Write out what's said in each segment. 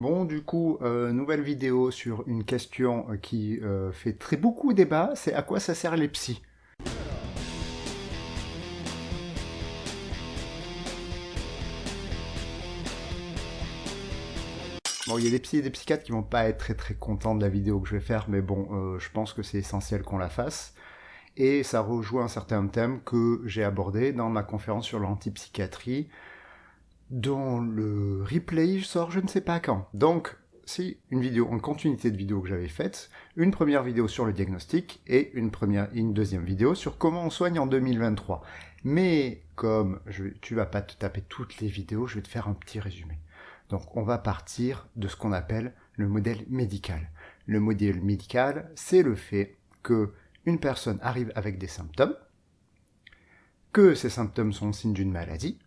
Bon, du coup, nouvelle vidéo sur une question qui fait très beaucoup débat, c'est à quoi ça sert les psys? Bon, il y a des psys et des psychiatres qui vont pas être très très contents de la vidéo que je vais faire, mais bon, je pense que c'est essentiel qu'on la fasse. Et ça rejoint un certain thème que j'ai abordé dans ma conférence sur l'antipsychiatrie, dont le replay sort je ne sais pas quand. Donc, c'est une vidéo en continuité de vidéos que j'avais faites, une première vidéo sur le diagnostic et une deuxième vidéo sur comment on soigne en 2023. Mais comme tu vas pas te taper toutes les vidéos, je vais te faire un petit résumé. Donc, on va partir de ce qu'on appelle le modèle médical. Le modèle médical, c'est le fait que une personne arrive avec des symptômes, que ces symptômes sont signes d'une maladie,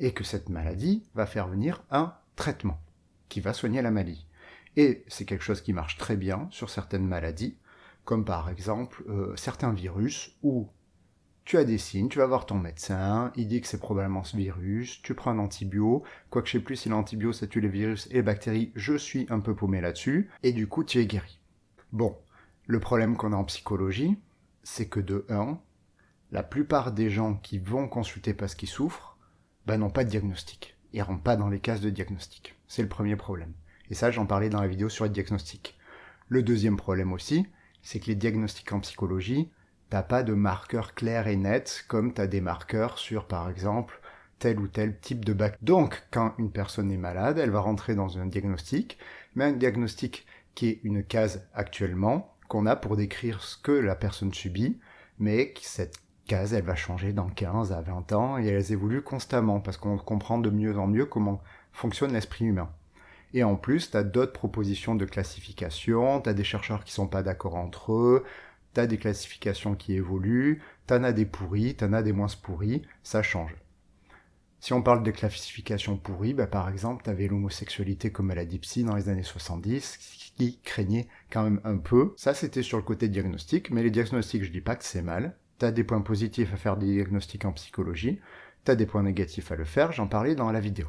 et que cette maladie va faire venir un traitement qui va soigner la maladie. Et c'est quelque chose qui marche très bien sur certaines maladies, comme par exemple certains virus où tu as des signes, tu vas voir ton médecin, il dit que c'est probablement ce virus, tu prends un antibio, quoique je sais plus si l'antibio ça tue les virus et les bactéries, je suis un peu paumé là-dessus, et du coup tu es guéri. Bon, le problème qu'on a en psychologie, c'est que de 1, la plupart des gens qui vont consulter parce qu'ils souffrent, n'ont pas de diagnostic. Ils rentrent pas dans les cases de diagnostic. C'est le premier problème. Et ça, j'en parlais dans la vidéo sur les diagnostics. Le deuxième problème aussi, c'est que les diagnostics en psychologie, t'as pas de marqueurs clairs et nets comme t'as des marqueurs sur, par exemple, tel ou tel type de bactérie. Donc, quand une personne est malade, elle va rentrer dans un diagnostic, mais un diagnostic qui est une case actuellement, qu'on a pour décrire ce que la personne subit, mais cette case, elle va changer dans 15 à 20 ans et elle évolue constamment parce qu'on comprend de mieux en mieux comment fonctionne l'esprit humain. Et en plus, tu as d'autres propositions de classification, tu as des chercheurs qui sont pas d'accord entre eux, tu as des classifications qui évoluent, tu en as des pourris, tu en as des moins pourris, ça change. Si on parle de classification pourrie, par exemple, tu avais l'homosexualité comme maladie psy dans les années 70, qui craignait quand même un peu. Ça, c'était sur le côté diagnostic, mais les diagnostics, je dis pas que c'est mal. Tu as des points positifs à faire des diagnostics en psychologie, tu as des points négatifs à le faire, j'en parlais dans la vidéo.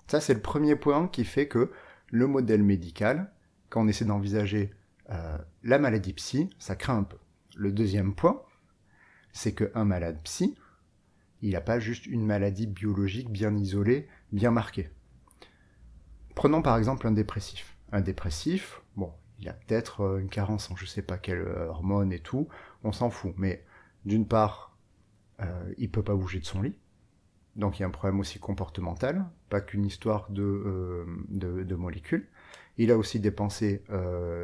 Ça, c'est le premier point qui fait que le modèle médical, quand on essaie d'envisager la maladie psy, ça craint un peu. Le deuxième point, c'est qu'un malade psy, il n'a pas juste une maladie biologique bien isolée, bien marquée. Prenons par exemple un dépressif. Un dépressif, bon, il a peut-être une carence en je sais pas quelle hormone et tout, on s'en fout. Mais d'une part, il peut pas bouger de son lit, donc il y a un problème aussi comportemental, pas qu'une histoire de molécules. Il a aussi des pensées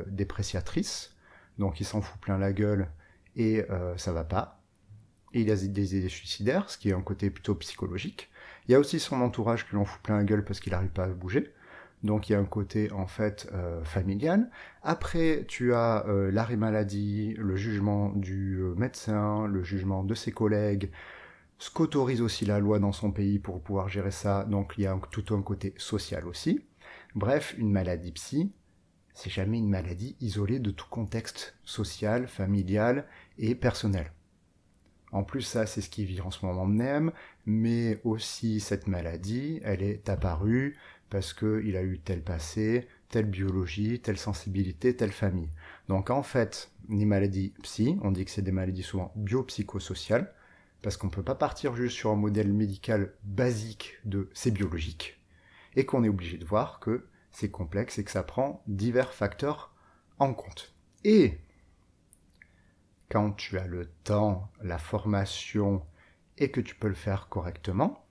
dépréciatrices, donc il s'en fout plein la gueule et ça va pas. Et il a des idées suicidaires, ce qui est un côté plutôt psychologique. Il y a aussi son entourage qui l'en fout plein la gueule parce qu'il n'arrive pas à bouger. Donc il y a un côté en fait familial. Après, tu as l'arrêt maladie, le jugement du médecin, le jugement de ses collègues, ce qu'autorise aussi la loi dans son pays pour pouvoir gérer ça. Donc il y a tout un côté social aussi. Bref, une maladie psy, c'est jamais une maladie isolée de tout contexte social, familial et personnel. En plus, ça, c'est ce qui vit en ce moment même, mais aussi cette maladie, elle est apparue parce qu'il a eu tel passé, telle biologie, telle sensibilité, telle famille. Donc en fait, les maladies psy, on dit que c'est des maladies souvent biopsychosociales, parce qu'on ne peut pas partir juste sur un modèle médical basique de c'est biologique, et qu'on est obligé de voir que c'est complexe et que ça prend divers facteurs en compte. Et quand tu as le temps, la formation et que tu peux le faire correctement,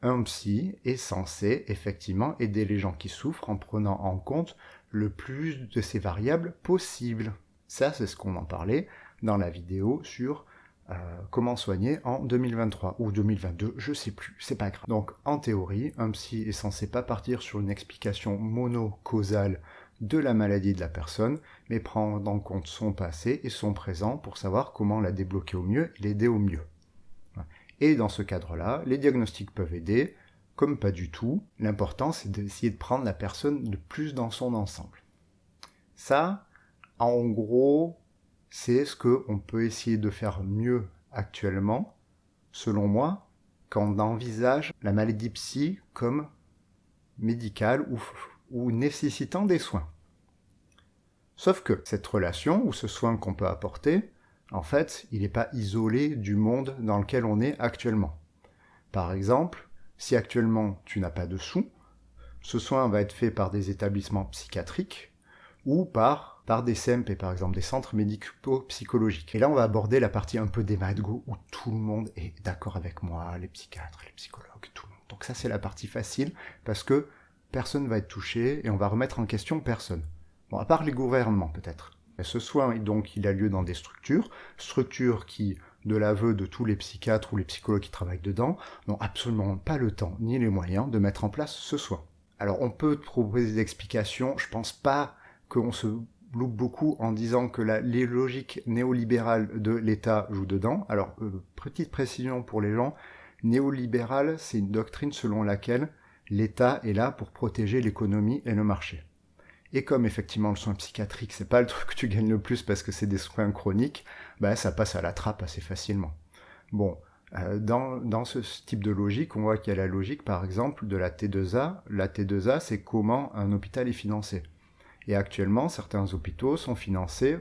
un psy est censé effectivement aider les gens qui souffrent en prenant en compte le plus de ces variables possibles. Ça, c'est ce qu'on en parlait dans la vidéo sur comment soigner en 2023 ou 2022, je sais plus, c'est pas grave. Donc en théorie, un psy est censé pas partir sur une explication monocausale de la maladie de la personne, mais prendre en compte son passé et son présent pour savoir comment la débloquer au mieux et l'aider au mieux. Et dans ce cadre-là, les diagnostics peuvent aider, comme pas du tout. L'important, c'est d'essayer de prendre la personne le plus dans son ensemble. Ça, en gros, c'est ce qu'on peut essayer de faire mieux actuellement, selon moi, quand on envisage la maladie psy comme médicale ou nécessitant des soins. Sauf que cette relation ou ce soin qu'on peut apporter, en fait, il n'est pas isolé du monde dans lequel on est actuellement. Par exemple, si actuellement tu n'as pas de sous, ce soin va être fait par des établissements psychiatriques ou par des CMP, par exemple, des centres médico-psychologiques. Et là, on va aborder la partie un peu démago où tout le monde est d'accord avec moi, les psychiatres, les psychologues, tout le monde. Donc ça, c'est la partie facile parce que personne ne va être touché et on va remettre en question personne. Bon, à part les gouvernements, peut-être. Mais ce soin, donc, il a lieu dans des structures qui, de l'aveu de tous les psychiatres ou les psychologues qui travaillent dedans, n'ont absolument pas le temps ni les moyens de mettre en place ce soin. Alors, on peut proposer des explications, je pense pas qu'on se loupe beaucoup en disant que les logiques néolibérales de l'État jouent dedans. Alors, petite précision pour les gens, néolibéral, c'est une doctrine selon laquelle l'État est là pour protéger l'économie et le marché. Et comme effectivement le soin psychiatrique, c'est pas le truc que tu gagnes le plus parce que c'est des soins chroniques, bah ça passe à la trappe assez facilement. Bon, dans ce type de logique, on voit qu'il y a la logique par exemple de la T2A. La T2A, c'est comment un hôpital est financé. Et actuellement, certains hôpitaux sont financés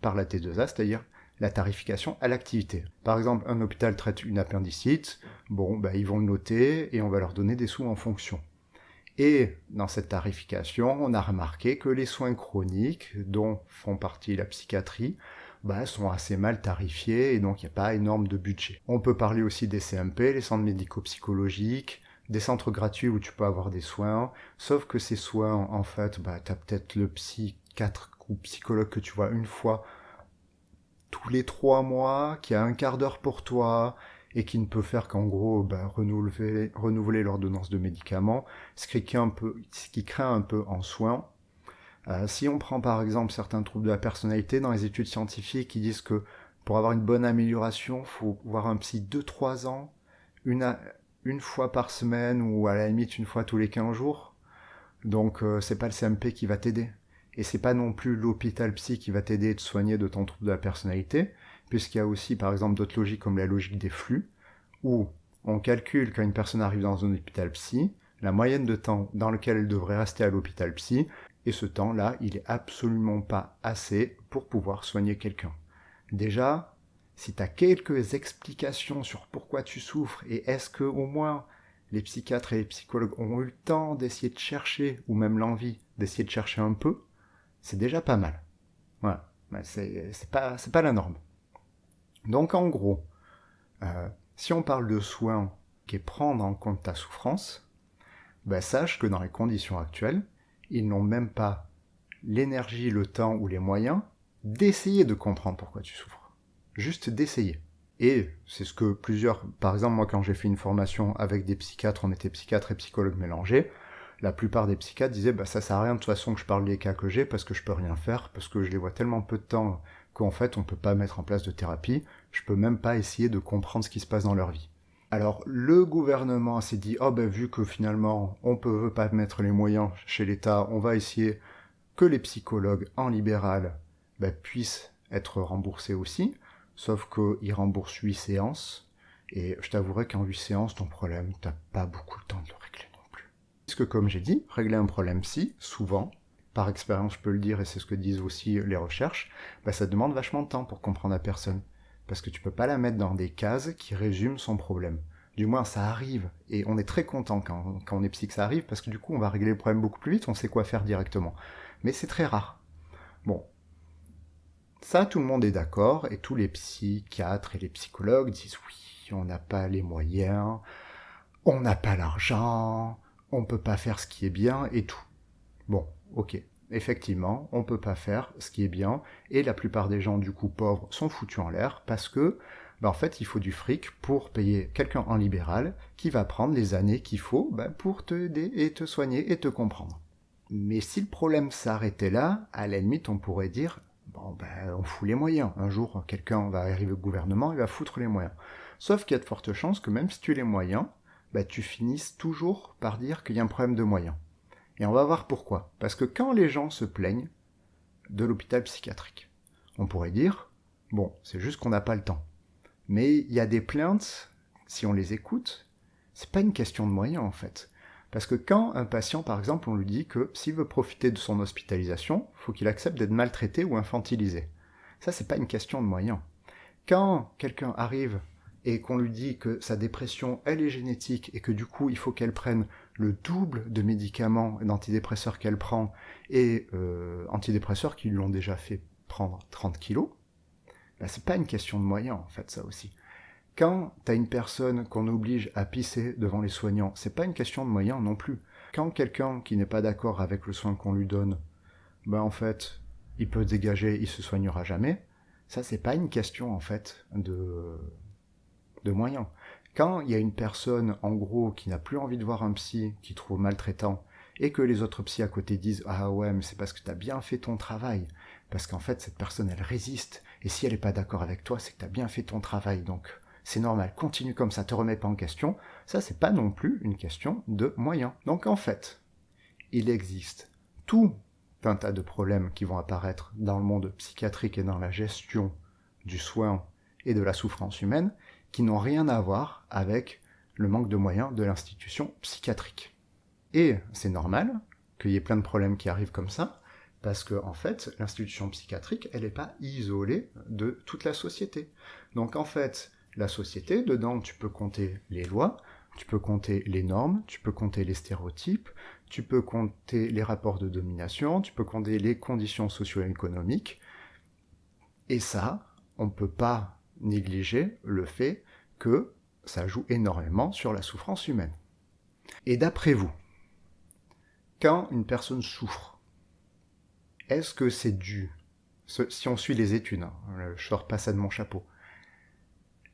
par la T2A, c'est-à-dire la tarification à l'activité. Par exemple, un hôpital traite une appendicite, bon, bah, ils vont le noter et on va leur donner des sous en fonction. Et dans cette tarification, on a remarqué que les soins chroniques, dont font partie la psychiatrie, bah, sont assez mal tarifiés et donc il n'y a pas énorme de budget. On peut parler aussi des CMP, les centres médico-psychologiques, des centres gratuits où tu peux avoir des soins, sauf que ces soins, en fait, bah, tu as peut-être le psychiatre ou psychologue que tu vois une fois tous les 3 mois, qui a un quart d'heure pour toi, et qui ne peut faire qu'en gros renouveler l'ordonnance de médicaments, ce qui craint un peu en soins. Si on prend par exemple certains troubles de la personnalité, dans les études scientifiques, ils disent que pour avoir une bonne amélioration, il faut voir un psy 2-3 ans, une fois par semaine, ou à la limite une fois tous les 15 jours. Donc c'est pas le CMP qui va t'aider. Et c'est pas non plus l'hôpital psy qui va t'aider et te soigner de ton trouble de la personnalité, puisqu'il y a aussi par exemple d'autres logiques comme la logique des flux, où on calcule quand une personne arrive dans un hôpital psy, la moyenne de temps dans lequel elle devrait rester à l'hôpital psy, et ce temps-là, il est absolument pas assez pour pouvoir soigner quelqu'un. Déjà, si tu as quelques explications sur pourquoi tu souffres, et est-ce que au moins les psychiatres et les psychologues ont eu le temps d'essayer de chercher, ou même l'envie d'essayer de chercher un peu, c'est déjà pas mal. Voilà. C'est pas la norme. Donc en gros, si on parle de soins qui est prendre en compte ta souffrance, ben sache que dans les conditions actuelles, ils n'ont même pas l'énergie, le temps ou les moyens d'essayer de comprendre pourquoi tu souffres. Juste d'essayer. Et c'est ce que par exemple moi quand j'ai fait une formation avec des psychiatres, on était psychiatres et psychologues mélangés, la plupart des psychiatres disaient bah ça sert à rien de toute façon que je parle des cas que j'ai parce que je peux rien faire, parce que je les vois tellement peu de temps qu'en fait on peut pas mettre en place de thérapie, je peux même pas essayer de comprendre ce qui se passe dans leur vie. Alors le gouvernement s'est dit oh ben vu que finalement on peut pas mettre les moyens chez l'État, on va essayer que les psychologues en libéral puissent être remboursés aussi, sauf qu'ils remboursent 8 séances, et je t'avouerai qu'en 8 séances ton problème t'as pas beaucoup de temps de le régler. Parce que comme j'ai dit, régler un problème psy, souvent, par expérience je peux le dire et c'est ce que disent aussi les recherches, ça demande vachement de temps pour comprendre la personne. Parce que tu peux pas la mettre dans des cases qui résument son problème. Du moins ça arrive, et on est très content quand on est psy que ça arrive, parce que du coup on va régler le problème beaucoup plus vite, on sait quoi faire directement. Mais c'est très rare. Bon. Ça tout le monde est d'accord, et tous les psychiatres et les psychologues disent oui, on n'a pas les moyens, on n'a pas l'argent, on peut pas faire ce qui est bien et tout. Bon, ok. Effectivement, on peut pas faire ce qui est bien, et la plupart des gens, du coup, pauvres, sont foutus en l'air, parce que, en fait, il faut du fric pour payer quelqu'un en libéral, qui va prendre les années qu'il faut pour t'aider et te soigner et te comprendre. Mais si le problème s'arrêtait là, à la limite, on pourrait dire, on fout les moyens. Un jour, quelqu'un va arriver au gouvernement, il va foutre les moyens. Sauf qu'il y a de fortes chances que même si tu as les moyens, tu finisses toujours par dire qu'il y a un problème de moyens. Et on va voir pourquoi. Parce que quand les gens se plaignent de l'hôpital psychiatrique, on pourrait dire, c'est juste qu'on n'a pas le temps. Mais il y a des plaintes, si on les écoute, c'est pas une question de moyens en fait. Parce que quand un patient, par exemple, on lui dit que s'il veut profiter de son hospitalisation, il faut qu'il accepte d'être maltraité ou infantilisé. Ça, c'est pas une question de moyens. Quand quelqu'un arrive et qu'on lui dit que sa dépression, elle est génétique et que du coup, il faut qu'elle prenne le double de médicaments et d'antidépresseurs qu'elle prend et antidépresseurs qui lui ont déjà fait prendre 30 kilos, ben, c'est pas une question de moyens, en fait, ça aussi. Quand tu as une personne qu'on oblige à pisser devant les soignants, c'est pas une question de moyens non plus. Quand quelqu'un qui n'est pas d'accord avec le soin qu'on lui donne, ben en fait, il peut se dégager, il se soignera jamais. Ça, c'est pas une question, en fait, de moyens. Quand il y a une personne, en gros, qui n'a plus envie de voir un psy, qui trouve maltraitant, et que les autres psys à côté disent « Ah ouais, mais c'est parce que tu as bien fait ton travail. Parce qu'en fait, cette personne, elle résiste. Et si elle n'est pas d'accord avec toi, c'est que tu as bien fait ton travail. Donc, c'est normal, continue comme ça, te remets pas en question. » Ça, c'est pas non plus une question de moyens. Donc, en fait, il existe tout un tas de problèmes qui vont apparaître dans le monde psychiatrique et dans la gestion du soin et de la souffrance humaine qui n'ont rien à voir avec le manque de moyens de l'institution psychiatrique. Et c'est normal qu'il y ait plein de problèmes qui arrivent comme ça, parce que en fait, l'institution psychiatrique, elle n'est pas isolée de toute la société. Donc en fait, la société, dedans, tu peux compter les lois, tu peux compter les normes, tu peux compter les stéréotypes, tu peux compter les rapports de domination, tu peux compter les conditions socio-économiques. Et ça, on ne peut pas négliger le fait que ça joue énormément sur la souffrance humaine. Et d'après vous, quand une personne souffre, est-ce que c'est dû, si on suit les études, hein, je sors pas ça de mon chapeau,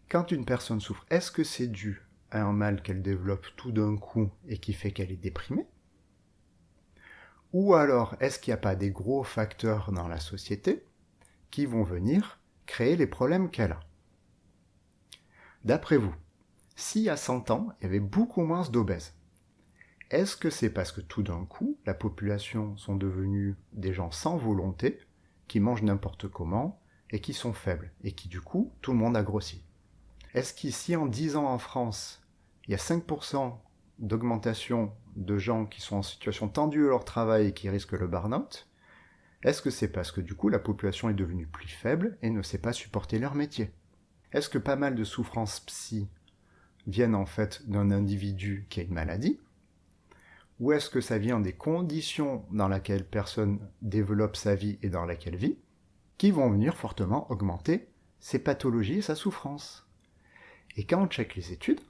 quand une personne souffre, est-ce que c'est dû à un mal qu'elle développe tout d'un coup et qui fait qu'elle est déprimée? Ou alors, est-ce qu'il n'y a pas des gros facteurs dans la société qui vont venir créer les problèmes qu'elle a? D'après vous, si à 100 ans, il y avait beaucoup moins d'obèses, est-ce que c'est parce que tout d'un coup, la population sont devenus des gens sans volonté, qui mangent n'importe comment, et qui sont faibles, et qui du coup, tout le monde a grossi? Est-ce qu'ici, en 10 ans en France, il y a 5% d'augmentation de gens qui sont en situation tendue à leur travail et qui risquent le burn-out? Est-ce que c'est parce que du coup, la population est devenue plus faible et ne sait pas supporter leur métier? Est-ce que pas mal de souffrances psy viennent en fait d'un individu qui a une maladie? Ou est-ce que ça vient des conditions dans lesquelles personne développe sa vie et dans laquelle vit, qui vont venir fortement augmenter ses pathologies et sa souffrance? Et quand on check les études,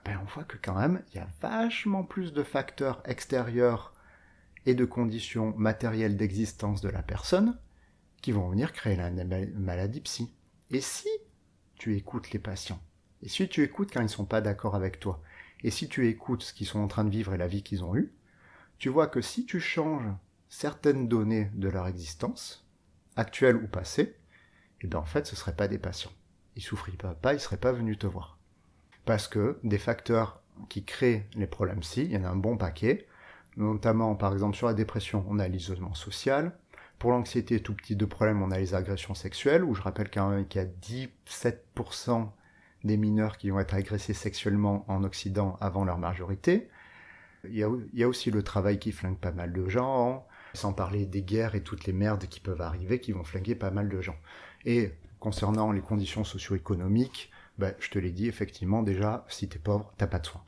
ben on voit que quand même, il y a vachement plus de facteurs extérieurs et de conditions matérielles d'existence de la personne qui vont venir créer la maladie psy. Et si tu écoutes les patients, et si tu écoutes quand ils ne sont pas d'accord avec toi, et si tu écoutes ce qu'ils sont en train de vivre et la vie qu'ils ont eue, tu vois que si tu changes certaines données de leur existence, actuelle ou passée, et bien en fait ce ne seraient pas des patients. Ils ne souffriraient pas, ils ne seraient pas venus te voir. Parce que des facteurs qui créent les problèmes psy, il y en a un bon paquet, notamment par exemple sur la dépression, on a l'isolement social, pour l'anxiété, tout petit de problème, on a les agressions sexuelles, où je rappelle qu'il y a 17% des mineurs qui vont être agressés sexuellement en Occident avant leur majorité. Il y a aussi le travail qui flingue pas mal de gens, sans parler des guerres et toutes les merdes qui peuvent arriver, qui vont flinguer pas mal de gens. Et concernant les conditions socio-économiques, ben, je te l'ai dit, effectivement, déjà, si t'es pauvre, t'as pas de soins.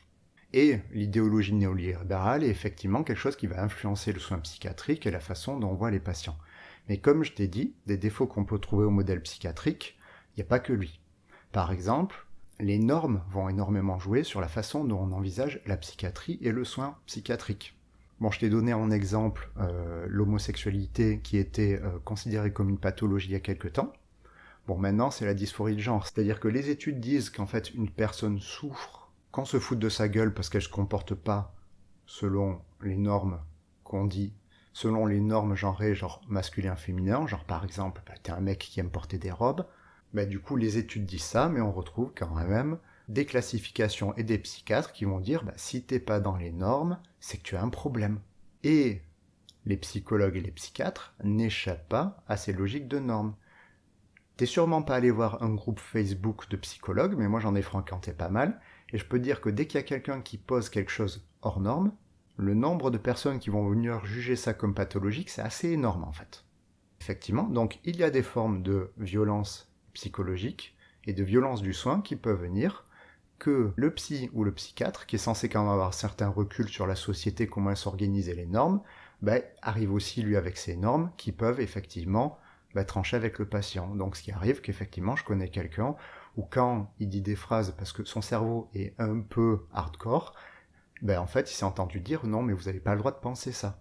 Et l'idéologie néolibérale est effectivement quelque chose qui va influencer le soin psychiatrique et la façon dont on voit les patients. Mais comme je t'ai dit, des défauts qu'on peut trouver au modèle psychiatrique, il n'y a pas que lui. Par exemple, les normes vont énormément jouer sur la façon dont on envisage la psychiatrie et le soin psychiatrique. Bon, je t'ai donné en exemple l'homosexualité qui était considérée comme une pathologie il y a quelque temps. Bon, maintenant, c'est la dysphorie de genre. C'est-à-dire que les études disent qu'en fait, une personne souffre qu'on se foute de sa gueule parce qu'elle ne se comporte pas selon les normes qu'on dit, selon les normes genrées, genre masculin-féminin, genre par exemple, bah, t'es un mec qui aime porter des robes, bah, du coup les études disent ça, mais on retrouve quand même des classifications et des psychiatres qui vont dire bah, si t'es pas dans les normes, c'est que tu as un problème. Et les psychologues et les psychiatres n'échappent pas à ces logiques de normes. T'es sûrement pas allé voir un groupe Facebook de psychologues, mais moi j'en ai fréquenté pas mal, et je peux dire que dès qu'il y a quelqu'un qui pose quelque chose hors norme, le nombre de personnes qui vont venir juger ça comme pathologique, c'est assez énorme en fait. Effectivement, donc il y a des formes de violence psychologique et de violence du soin qui peuvent venir que le psy ou le psychiatre, qui est censé quand même avoir certains reculs sur la société, comment elle s'organise et les normes, arrive aussi lui avec ces normes qui peuvent effectivement trancher avec le patient. Donc ce qui arrive qu'effectivement je connais quelqu'un où quand il dit des phrases parce que son cerveau est un peu hardcore, en fait il s'est entendu dire non mais vous n'avez pas le droit de penser ça.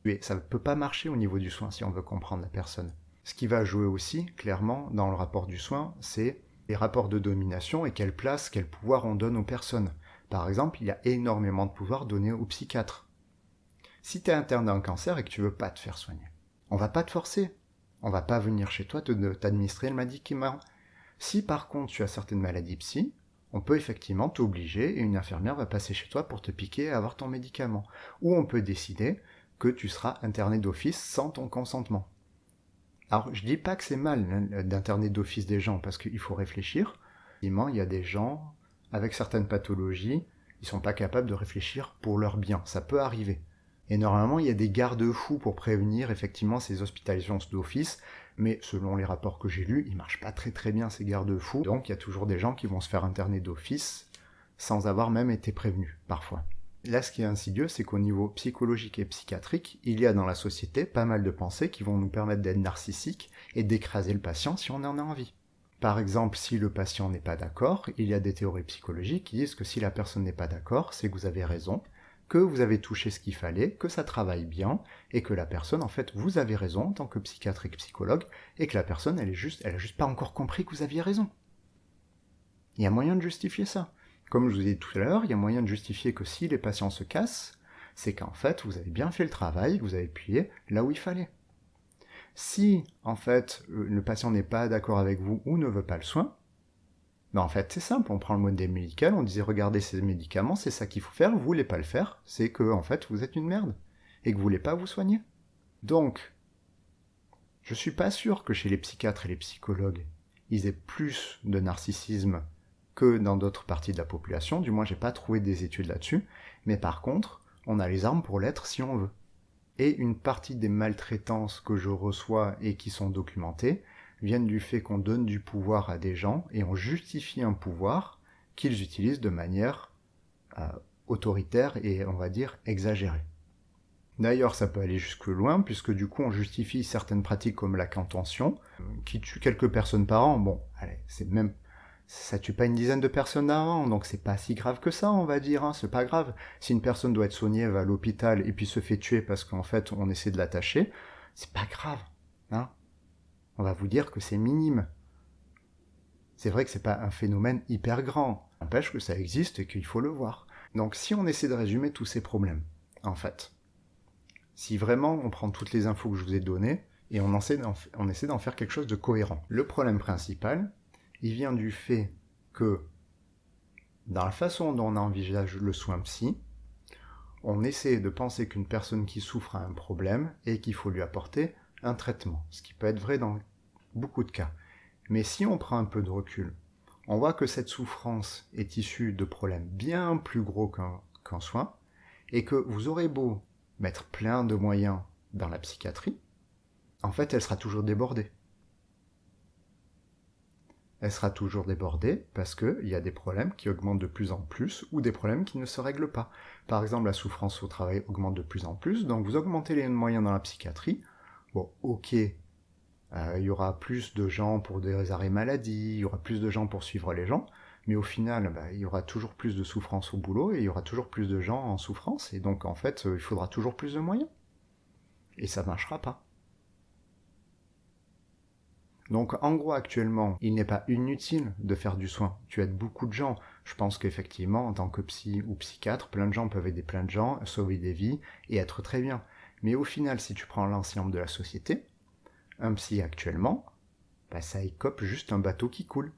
Et ça ne peut pas marcher au niveau du soin si on veut comprendre la personne. Ce qui va jouer aussi clairement dans le rapport du soin, c'est les rapports de domination et quelle place, quel pouvoir on donne aux personnes. Par exemple, il y a énormément de pouvoir donné aux psychiatres. Si tu es interne d'un cancer et que tu veux pas te faire soigner, on va pas te forcer. On va pas venir chez toi t'administrer le médicament. Si par contre tu as certaines maladies psy, on peut effectivement t'obliger et une infirmière va passer chez toi pour te piquer et avoir ton médicament. Ou on peut décider que tu seras interné d'office sans ton consentement. Alors je dis pas que c'est mal d'interner d'office des gens parce qu'il faut réfléchir. Effectivement, il y a des gens avec certaines pathologies, ils sont pas capables de réfléchir pour leur bien. Ça peut arriver. Et normalement, il y a des garde-fous pour prévenir effectivement ces hospitalisations d'office, mais selon les rapports que j'ai lus, ils marchent pas très très bien ces garde-fous. Donc il y a toujours des gens qui vont se faire interner d'office sans avoir même été prévenus parfois. Là, ce qui est insidieux, c'est qu'au niveau psychologique et psychiatrique, il y a dans la société pas mal de pensées qui vont nous permettre d'être narcissiques et d'écraser le patient si on en a envie. Par exemple, si le patient n'est pas d'accord, il y a des théories psychologiques qui disent que si la personne n'est pas d'accord, c'est que vous avez raison, que vous avez touché ce qu'il fallait, que ça travaille bien, et que la personne, en fait, vous avez raison en tant que psychiatre et psychologue, et que la personne, elle a juste pas encore compris que vous aviez raison. Il y a moyen de justifier ça. Comme je vous ai dit tout à l'heure, il y a moyen de justifier que si les patients se cassent, c'est qu'en fait, vous avez bien fait le travail, que vous avez appuyé là où il fallait. Si, en fait, le patient n'est pas d'accord avec vous ou ne veut pas le soin, en fait, c'est simple, on prend le modèle médical, on disait, regardez ces médicaments, c'est ça qu'il faut faire, vous voulez pas le faire, c'est que, en fait, vous êtes une merde, et que vous voulez pas vous soigner. Donc, je suis pas sûr que chez les psychiatres et les psychologues, ils aient plus de narcissisme que dans d'autres parties de la population, du moins j'ai pas trouvé des études là-dessus, mais par contre, on a les armes pour l'être si on veut. Et une partie des maltraitances que je reçois et qui sont documentées viennent du fait qu'on donne du pouvoir à des gens et on justifie un pouvoir qu'ils utilisent de manière autoritaire et, on va dire, exagérée. D'ailleurs, ça peut aller jusque loin, puisque du coup, on justifie certaines pratiques comme la contention, qui tue quelques personnes par an. Bon, allez, ça tue pas une dizaine de personnes par an, donc c'est pas si grave que ça, on va dire, hein, c'est pas grave. Si une personne doit être soignée, elle va à l'hôpital et puis se fait tuer parce qu'en fait, on essaie de l'attacher, c'est pas grave, hein. On va vous dire que c'est minime. C'est vrai que c'est pas un phénomène hyper grand, n'empêche que ça existe et qu'il faut le voir. Donc si on essaie de résumer tous ces problèmes, en fait, si vraiment on prend toutes les infos que je vous ai données et on essaie d'en faire quelque chose de cohérent. Le problème principal, il vient du fait que dans la façon dont on envisage le soin psy, on essaie de penser qu'une personne qui souffre a un problème et qu'il faut lui apporter un traitement, ce qui peut être vrai dans beaucoup de cas. Mais si on prend un peu de recul, on voit que cette souffrance est issue de problèmes bien plus gros qu'un soin, et que vous aurez beau mettre plein de moyens dans la psychiatrie, en fait, elle sera toujours débordée. Elle sera toujours débordée parce qu'il y a des problèmes qui augmentent de plus en plus ou des problèmes qui ne se règlent pas. Par exemple, la souffrance au travail augmente de plus en plus, donc vous augmentez les moyens dans la psychiatrie. Bon, ok, il y aura plus de gens pour des arrêts maladie, il y aura plus de gens pour suivre les gens, mais au final, il y aura toujours plus de souffrance au boulot et il y aura toujours plus de gens en souffrance, et donc en fait, il faudra toujours plus de moyens. Et ça ne marchera pas. Donc en gros actuellement, il n'est pas inutile de faire du soin. Tu aides beaucoup de gens. Je pense qu'effectivement, en tant que psy ou psychiatre, plein de gens peuvent aider plein de gens, sauver des vies et être très bien. Mais au final, si tu prends l'ensemble de la société, un psy actuellement, ça écope juste un bateau qui coule.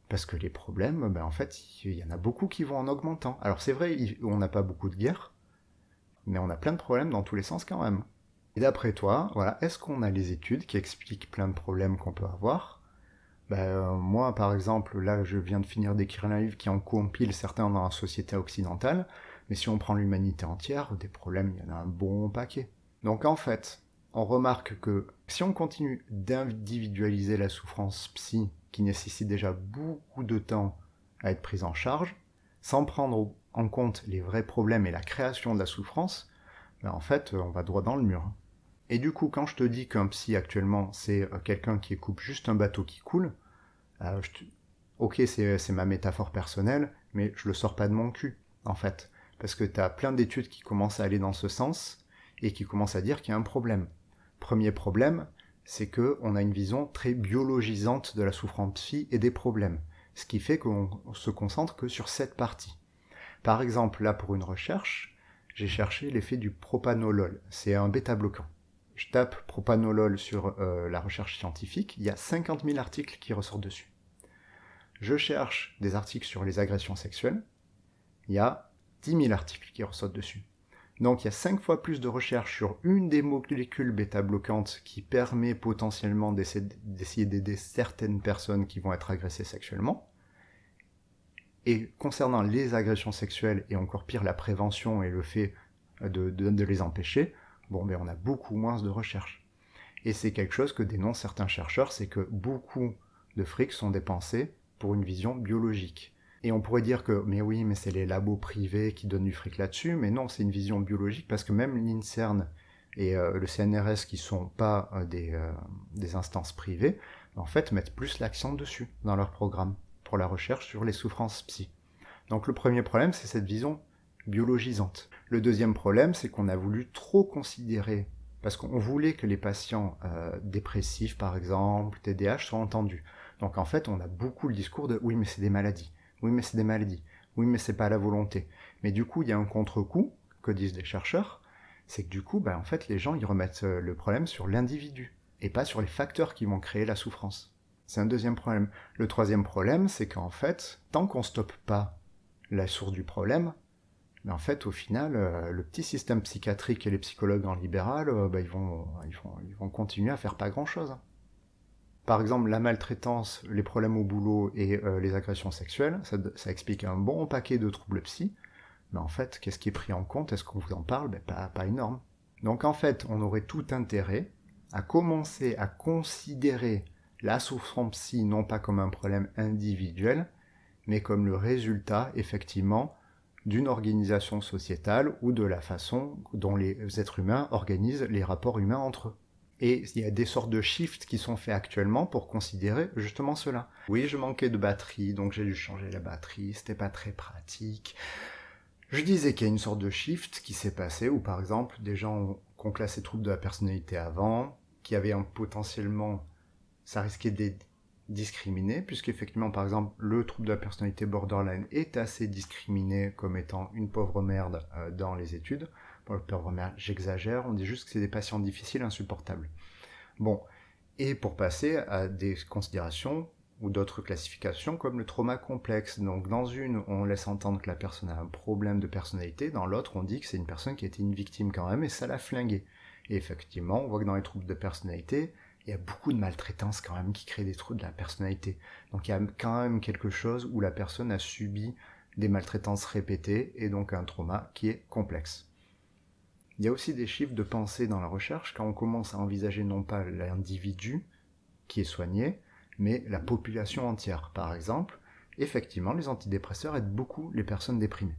Parce que les problèmes, en fait, il y en a beaucoup qui vont en augmentant. Alors c'est vrai, on n'a pas beaucoup de guerres, mais on a plein de problèmes dans tous les sens quand même. Et d'après toi, voilà, est-ce qu'on a les études qui expliquent plein de problèmes qu'on peut avoir ? Moi, par exemple, là, je viens de finir d'écrire un livre qui en compile certains dans la société occidentale. Mais si on prend l'humanité entière, des problèmes, il y en a un bon paquet. Donc en fait, on remarque que si on continue d'individualiser la souffrance psy, qui nécessite déjà beaucoup de temps à être prise en charge, sans prendre en compte les vrais problèmes et la création de la souffrance, ben en fait, on va droit dans le mur. Et du coup, quand je te dis qu'un psy actuellement, c'est quelqu'un qui coupe juste un bateau qui coule, ok, c'est ma métaphore personnelle, mais je le sors pas de mon cul, en fait. Parce que tu as plein d'études qui commencent à aller dans ce sens et qui commencent à dire qu'il y a un problème. Premier problème, c'est qu'on a une vision très biologisante de la souffrance psy et des problèmes. Ce qui fait qu'on se concentre que sur cette partie. Par exemple, là pour une recherche, j'ai cherché l'effet du propanolol. C'est un bêta-bloquant. Je tape propanolol sur la recherche scientifique, il y a 50 000 articles qui ressortent dessus. Je cherche des articles sur les agressions sexuelles, il y a 10 000 articles qui ressortent dessus. Donc il y a 5 fois plus de recherches sur une des molécules bêta-bloquantes qui permet potentiellement d'essayer d'aider certaines personnes qui vont être agressées sexuellement. Et concernant les agressions sexuelles, et encore pire la prévention et le fait de les empêcher, on a beaucoup moins de recherches. Et c'est quelque chose que dénoncent certains chercheurs, c'est que beaucoup de fric sont dépensés pour une vision biologique. Et on pourrait dire que, mais oui, mais c'est les labos privés qui donnent du fric là-dessus, mais non, c'est une vision biologique, parce que même l'INSERM et le CNRS, qui sont pas des instances privées, en fait, mettent plus l'accent dessus, dans leur programme, pour la recherche sur les souffrances psy. Donc le premier problème, c'est cette vision biologisante. Le deuxième problème, c'est qu'on a voulu trop considérer, parce qu'on voulait que les patients dépressifs, par exemple, TDAH, soient entendus. Donc en fait, on a beaucoup le discours de « oui, mais c'est des maladies ». Oui, mais c'est des maladies. Oui, mais c'est pas la volonté. Mais du coup, il y a un contre-coup, que disent les chercheurs, c'est que du coup, en fait, les gens, ils remettent le problème sur l'individu, et pas sur les facteurs qui vont créer la souffrance. C'est un deuxième problème. Le troisième problème, c'est qu'en fait, tant qu'on stoppe pas la source du problème, en fait, au final, le petit système psychiatrique et les psychologues en libéral, ils vont continuer à faire pas grand-chose. Par exemple, la maltraitance, les problèmes au boulot et les agressions sexuelles, ça explique un bon paquet de troubles psy, mais en fait, qu'est-ce qui est pris en compte? Est-ce qu'on vous en parle? Pas énorme. Donc en fait, on aurait tout intérêt à commencer à considérer la souffrance psy non pas comme un problème individuel, mais comme le résultat, effectivement, d'une organisation sociétale ou de la façon dont les êtres humains organisent les rapports humains entre eux. Et il y a des sortes de shifts qui sont faits actuellement pour considérer justement cela. Oui, je manquais de batterie, donc j'ai dû changer la batterie, c'était pas très pratique. Je disais qu'il y a une sorte de shift qui s'est passé, où par exemple, des gens qui ont classé troubles de la personnalité avant, qui avaient potentiellement, ça risquait d'être discriminé, puisqu'effectivement, par exemple, le trouble de la personnalité borderline est assez discriminé comme étant une pauvre merde dans les études. Bon, le pauvre merde, j'exagère, on dit juste que c'est des patients difficiles, insupportables. Bon, et pour passer à des considérations ou d'autres classifications comme le trauma complexe. Donc dans une, on laisse entendre que la personne a un problème de personnalité, dans l'autre, on dit que c'est une personne qui a été une victime quand même, et ça l'a flingué. Et effectivement, on voit que dans les troubles de personnalité, il y a beaucoup de maltraitance quand même qui crée des troubles de la personnalité. Donc il y a quand même quelque chose où la personne a subi des maltraitances répétées, et donc un trauma qui est complexe. Il y a aussi des chiffres de pensée dans la recherche quand on commence à envisager non pas l'individu qui est soigné, mais la population entière. Par exemple, effectivement, les antidépresseurs aident beaucoup les personnes déprimées.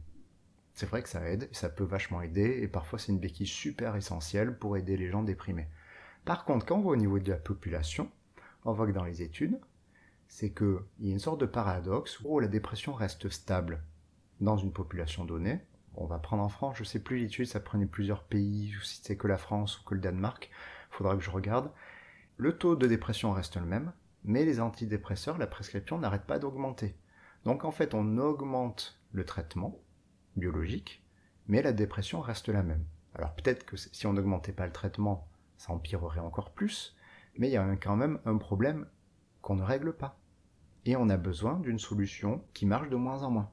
C'est vrai que ça aide, ça peut vachement aider, et parfois c'est une béquille super essentielle pour aider les gens déprimés. Par contre, quand on va au niveau de la population, on voit que dans les études, c'est qu'il y a une sorte de paradoxe où la dépression reste stable dans une population donnée. On va prendre en France, je ne sais plus l'étude, ça prenait plusieurs pays, ou si c'est que la France ou que le Danemark, il faudra que je regarde. Le taux de dépression reste le même, mais les antidépresseurs, la prescription n'arrête pas d'augmenter. Donc en fait, on augmente le traitement biologique, mais la dépression reste la même. Alors peut-être que si on n'augmentait pas le traitement, ça empirerait encore plus, mais il y a quand même un problème qu'on ne règle pas. Et on a besoin d'une solution qui marche de moins en moins.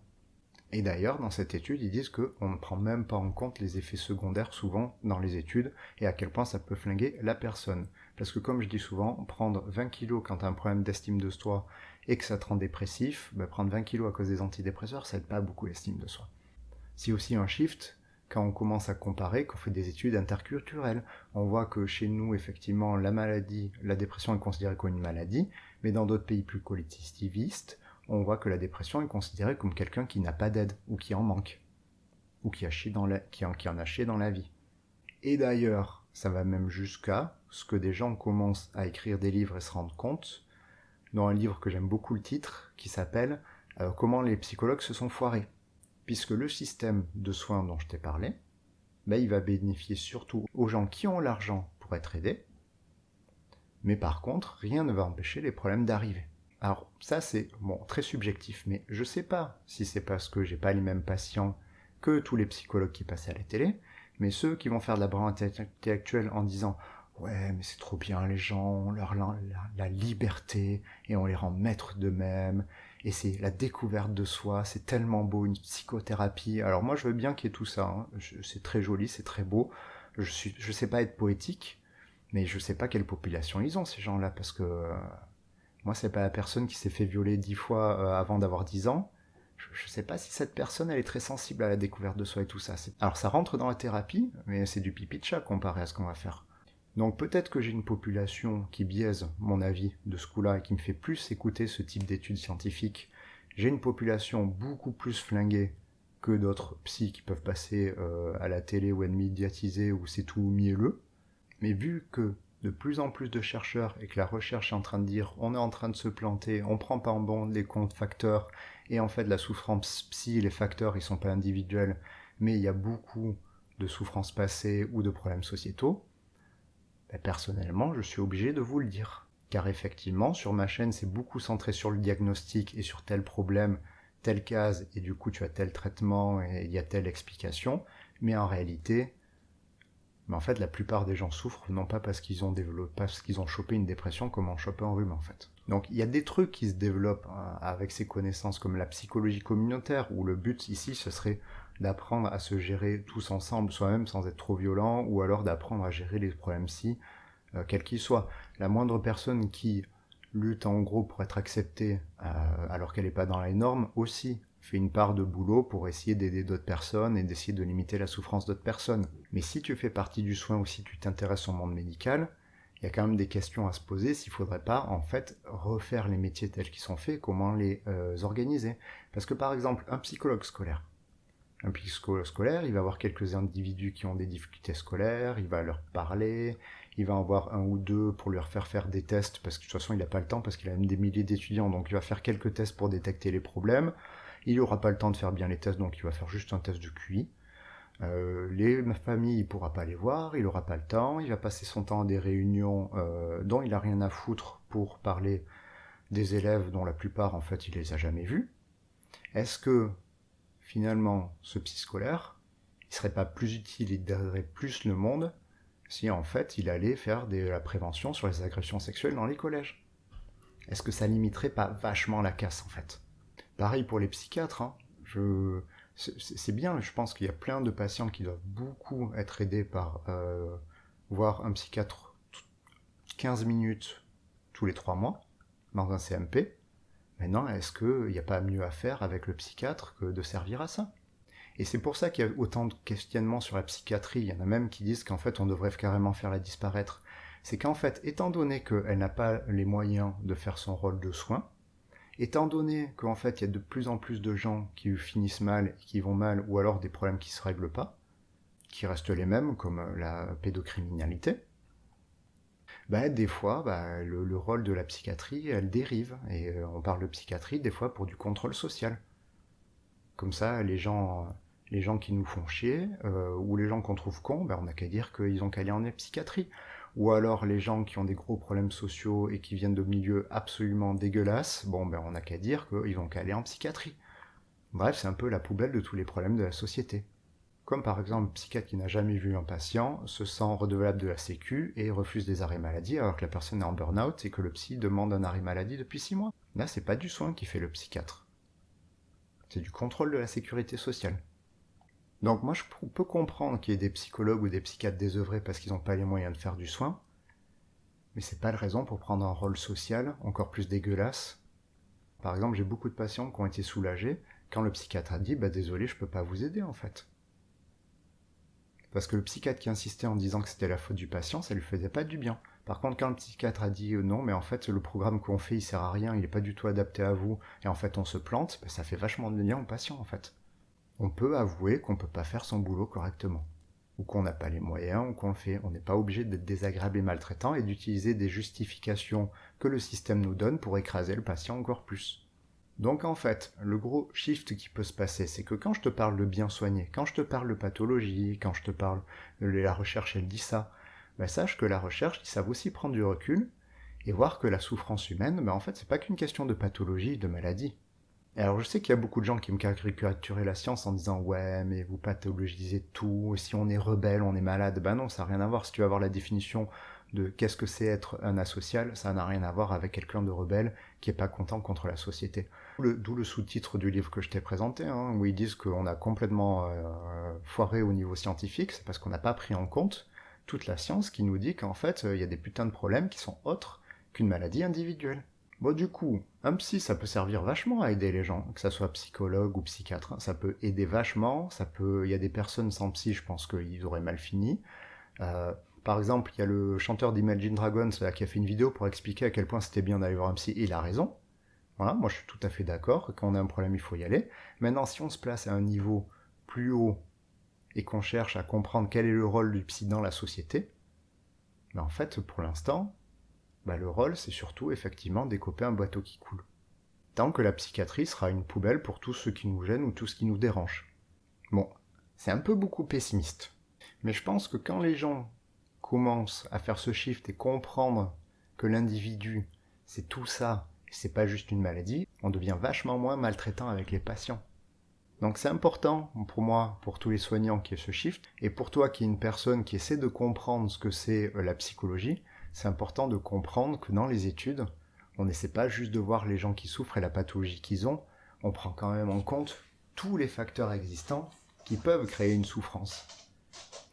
Et d'ailleurs, dans cette étude, ils disent qu'on ne prend même pas en compte les effets secondaires souvent dans les études et à quel point ça peut flinguer la personne. Parce que comme je dis souvent, prendre 20 kilos quand tu as un problème d'estime de soi et que ça te rend dépressif, prendre 20 kilos à cause des antidépresseurs, ça aide pas beaucoup l'estime de soi. C'est aussi un shift quand on commence à comparer, qu'on fait des études interculturelles. On voit que chez nous, effectivement, la dépression est considérée comme une maladie, mais dans d'autres pays plus collectivistes, on voit que la dépression est considérée comme quelqu'un qui n'a pas d'aide, ou qui en manque, ou qui en a chié dans la vie. Et d'ailleurs, ça va même jusqu'à ce que des gens commencent à écrire des livres et se rendent compte, dans un livre que j'aime beaucoup le titre, qui s'appelle Comment les psychologues se sont foirés. Puisque le système de soins dont je t'ai parlé, il va bénéficier surtout aux gens qui ont l'argent pour être aidés, mais par contre, rien ne va empêcher les problèmes d'arriver. Alors ça c'est très subjectif, mais je sais pas si c'est parce que j'ai pas les mêmes patients que tous les psychologues qui passaient à la télé, mais ceux qui vont faire de la branche intellectuelle en disant ouais, mais c'est trop bien, les gens ont la liberté et on les rend maîtres d'eux-mêmes. Et c'est la découverte de soi, c'est tellement beau, une psychothérapie. Alors moi, je veux bien qu'il y ait tout ça. Hein. C'est très joli, c'est très beau. Je sais pas être poétique, mais je sais pas quelle population ils ont, ces gens-là, parce que moi, c'est pas la personne qui s'est fait violer 10 fois avant d'avoir 10 ans. Je sais pas si cette personne, elle est très sensible à la découverte de soi et tout ça. Alors ça rentre dans la thérapie, mais c'est du pipi de chat comparé à ce qu'on va faire. Donc peut-être que j'ai une population qui biaise mon avis de ce coup-là et qui me fait plus écouter ce type d'études scientifiques. J'ai une population beaucoup plus flinguée que d'autres psys qui peuvent passer à la télé ou être médiatisés où c'est tout mielleux. Mais vu que de plus en plus de chercheurs et que la recherche est en train de dire on est en train de se planter, on prend pas en compte les comptes facteurs et en fait la souffrance psy, les facteurs ils sont pas individuels mais il y a beaucoup de souffrances passées ou de problèmes sociétaux, personnellement, je suis obligé de vous le dire. Car effectivement, sur ma chaîne, c'est beaucoup centré sur le diagnostic et sur tel problème, telle case, et du coup tu as tel traitement et il y a telle explication. Mais en réalité, en fait, la plupart des gens souffrent non pas parce qu'ils ont chopé une dépression comme on chope un rhume en fait. Donc il y a des trucs qui se développent avec ces connaissances comme la psychologie communautaire, où le but ici ce serait d'apprendre à se gérer tous ensemble soi-même sans être trop violent, ou alors d'apprendre à gérer les problèmes quels qu'ils soient. La moindre personne qui lutte en gros pour être acceptée alors qu'elle n'est pas dans les normes aussi fait une part de boulot pour essayer d'aider d'autres personnes et d'essayer de limiter la souffrance d'autres personnes. Mais si tu fais partie du soin ou si tu t'intéresses au monde médical, il y a quand même des questions à se poser s'il ne faudrait pas en fait refaire les métiers tels qu'ils sont faits, comment les organiser. Parce que par exemple, un psychologue scolaire, il va avoir quelques individus qui ont des difficultés scolaires, il va leur parler, il va en avoir un ou deux pour leur faire des tests, parce que de toute façon il n'a pas le temps, parce qu'il a des milliers d'étudiants, donc il va faire quelques tests pour détecter les problèmes. Il n'aura pas le temps de faire bien les tests, donc il va faire juste un test de QI. Les familles, il ne pourra pas les voir, il n'aura pas le temps, il va passer son temps à des réunions dont il n'a rien à foutre pour parler des élèves dont la plupart, en fait, il les a jamais vus. Est-ce que, finalement, ce psy scolaire, il serait pas plus utile, il aiderait plus le monde si, en fait, il allait faire de la prévention sur les agressions sexuelles dans les collèges? Est-ce que ça limiterait pas vachement la casse, en fait? Pareil pour les psychiatres, hein. C'est bien, je pense qu'il y a plein de patients qui doivent beaucoup être aidés par voir un psychiatre 15 minutes tous les 3 mois dans un CMP. Maintenant, est-ce qu'il n'y a pas mieux à faire avec le psychiatre que de servir à ça? Et c'est pour ça qu'il y a autant de questionnements sur la psychiatrie. Il y en a même qui disent qu'en fait on devrait carrément faire la disparaître. C'est qu'en fait, étant donné qu'elle n'a pas les moyens de faire son rôle de soin, étant donné qu'en fait il y a de plus en plus de gens qui finissent mal, qui vont mal, ou alors des problèmes qui ne se règlent pas, qui restent les mêmes, comme la pédocriminalité, des fois, le rôle de la psychiatrie, elle dérive. Et on parle de psychiatrie des fois pour du contrôle social. Comme ça, les gens qui nous font chier, ou les gens qu'on trouve cons, on n'a qu'à dire qu'ils ont qu'à aller en psychiatrie. Ou alors les gens qui ont des gros problèmes sociaux et qui viennent de milieux absolument dégueulasses, on n'a qu'à dire qu'ils ont qu'à aller en psychiatrie. Bref, c'est un peu la poubelle de tous les problèmes de la société. Comme par exemple un psychiatre qui n'a jamais vu un patient, se sent redevable de la sécu et refuse des arrêts maladie alors que la personne est en burn-out et que le psy demande un arrêt maladie depuis 6 mois. Là, c'est pas du soin qui fait le psychiatre. C'est du contrôle de la sécurité sociale. Donc moi je peux comprendre qu'il y ait des psychologues ou des psychiatres désœuvrés parce qu'ils n'ont pas les moyens de faire du soin, mais c'est pas la raison pour prendre un rôle social encore plus dégueulasse. Par exemple, j'ai beaucoup de patients qui ont été soulagés quand le psychiatre a dit, désolé, je peux pas vous aider en fait. Parce que le psychiatre qui insistait en disant que c'était la faute du patient, ça lui faisait pas du bien. Par contre, quand le psychiatre a dit non, mais en fait, le programme qu'on fait, il sert à rien, il est pas du tout adapté à vous, et en fait, on se plante, ça fait vachement de bien au patient, en fait. On peut avouer qu'on peut pas faire son boulot correctement. Ou qu'on n'a pas les moyens, ou qu'on le fait. On n'est pas obligé d'être désagréable et maltraitant et d'utiliser des justifications que le système nous donne pour écraser le patient encore plus. Donc en fait, le gros shift qui peut se passer, c'est que quand je te parle de bien soigner, quand je te parle de pathologie, quand je te parle de la recherche, elle dit ça, sache que la recherche, ils savent aussi prendre du recul et voir que la souffrance humaine, en fait, c'est pas qu'une question de pathologie, de maladie. Et alors je sais qu'il y a beaucoup de gens qui me caricaturaient la science en disant ouais mais vous pathologisez tout, si on est rebelle on est malade. Non, ça n'a rien à voir. Si tu vas voir la définition de qu'est-ce que c'est être un asocial, ça n'a rien à voir avec quelqu'un de rebelle qui est pas content contre la société. D'où le sous-titre du livre que je t'ai présenté, où ils disent qu'on a complètement foiré au niveau scientifique, c'est parce qu'on n'a pas pris en compte toute la science qui nous dit qu'en fait il y a des putains de problèmes qui sont autres qu'une maladie individuelle. Du coup, un psy, ça peut servir vachement à aider les gens, que ça soit psychologue ou psychiatre, ça peut aider vachement, il y a des personnes sans psy, je pense qu'ils auraient mal fini. Par exemple, il y a le chanteur d'Imagine Dragons là, qui a fait une vidéo pour expliquer à quel point c'était bien d'aller voir un psy, et il a raison. Voilà, moi je suis tout à fait d'accord, quand on a un problème, il faut y aller. Maintenant, si on se place à un niveau plus haut, et qu'on cherche à comprendre quel est le rôle du psy dans la société, en fait, pour l'instant, le rôle, c'est surtout, effectivement, décoper un bateau qui coule. Tant que la psychiatrie sera une poubelle pour tout ce qui nous gêne ou tout ce qui nous dérange. Bon, c'est un peu beaucoup pessimiste. Mais je pense que quand les gens commencent à faire ce shift et comprendre que l'individu, c'est tout ça, et c'est pas juste une maladie, on devient vachement moins maltraitant avec les patients. Donc c'est important pour moi, pour tous les soignants qui aient ce shift, et pour toi qui es une personne qui essaie de comprendre ce que c'est la psychologie, c'est important de comprendre que dans les études, on n'essaie pas juste de voir les gens qui souffrent et la pathologie qu'ils ont, on prend quand même en compte tous les facteurs existants qui peuvent créer une souffrance.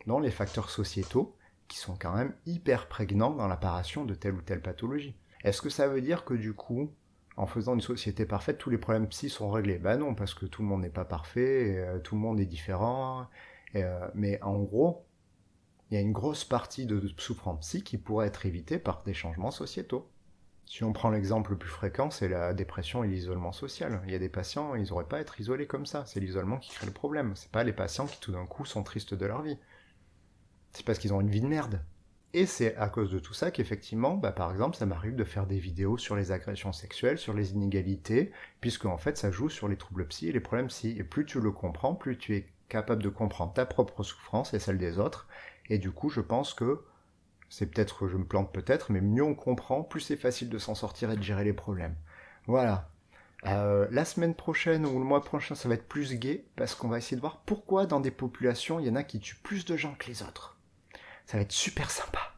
Dont les facteurs sociétaux, qui sont quand même hyper prégnants dans l'apparition de telle ou telle pathologie. Est-ce que ça veut dire que du coup, en faisant une société parfaite, tous les problèmes psy sont réglés? Non, parce que tout le monde n'est pas parfait, tout le monde est différent, mais en gros, il y a une grosse partie de souffrance psy qui pourrait être évitée par des changements sociétaux. Si on prend l'exemple le plus fréquent, c'est la dépression et l'isolement social. Il y a des patients, ils n'auraient pas à être isolés comme ça. C'est l'isolement qui crée le problème. C'est pas les patients qui tout d'un coup sont tristes de leur vie. C'est parce qu'ils ont une vie de merde. Et c'est à cause de tout ça qu'effectivement, par exemple, ça m'arrive de faire des vidéos sur les agressions sexuelles, sur les inégalités, puisque en fait ça joue sur les troubles psy et les problèmes psy. Et plus tu le comprends, plus tu es capable de comprendre ta propre souffrance et celle des autres. Et du coup, je pense que c'est peut-être que je me plante peut-être, mais mieux on comprend, plus c'est facile de s'en sortir et de gérer les problèmes. Voilà. La semaine prochaine ou le mois prochain, ça va être plus gai, parce qu'on va essayer de voir pourquoi dans des populations, il y en a qui tuent plus de gens que les autres. Ça va être super sympa.